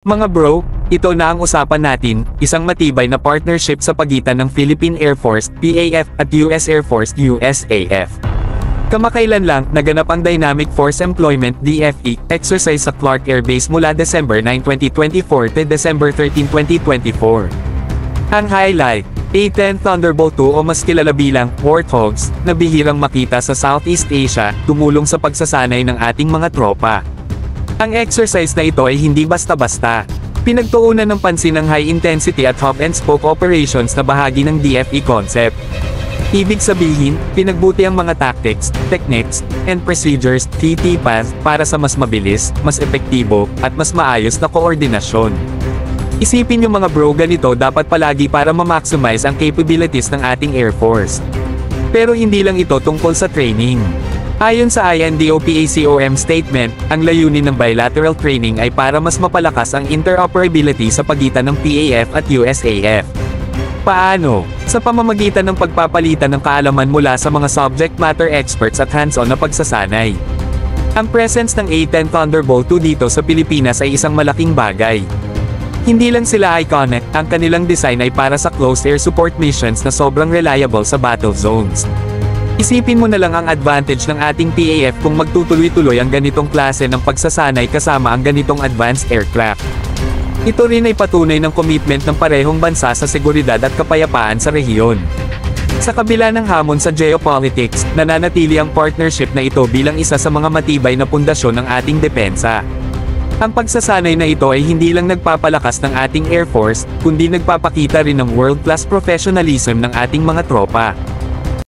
Mga bro, ito na ang usapan natin, isang matibay na partnership sa pagitan ng Philippine Air Force, PAF, at US Air Force, USAF. Kamakailan lang, naganap ang Dynamic Force Employment DFE exercise sa Clark Air Base mula December 9, 2024 to December 13, 2024. Ang highlight, A-10 Thunderbolt 2 o mas kilala bilang Warthogs, na bihirang makita sa Southeast Asia, tumulong sa pagsasanay ng ating mga tropa. Ang exercise na ito ay hindi basta-basta. Pinagtuunan ng pansin ng high-intensity at hub-and-spoke operations na bahagi ng DFE concept. Ibig sabihin, pinagbuti ang mga tactics, techniques, and procedures (TTPAs) para sa mas mabilis, mas epektibo, at mas maayos na koordinasyon. Isipin niyo mga bro, ganito dapat palagi para ma-maximize ang capabilities ng ating Air Force. Pero hindi lang ito tungkol sa training. Ayon sa INDOPACOM statement, ang layunin ng bilateral training ay para mas mapalakas ang interoperability sa pagitan ng PAF at USAF. Paano? Sa pamamagitan ng pagpapalitan ng kaalaman mula sa mga subject matter experts at hands-on na pagsasanay. Ang presence ng A-10 Thunderbolt 2 dito sa Pilipinas ay isang malaking bagay. Hindi lang sila iconic, ang kanilang design ay para sa close air support missions na sobrang reliable sa battle zones. Isipin mo na lang ang advantage ng ating PAF kung magtutuloy-tuloy ang ganitong klase ng pagsasanay kasama ang ganitong advanced aircraft. Ito rin ay patunay ng commitment ng parehong bansa sa seguridad at kapayapaan sa rehiyon. Sa kabila ng hamon sa geopolitics, nananatili ang partnership na ito bilang isa sa mga matibay na pundasyon ng ating depensa. Ang pagsasanay na ito ay hindi lang nagpapalakas ng ating Air Force, kundi nagpapakita rin ng world-class professionalism ng ating mga tropa.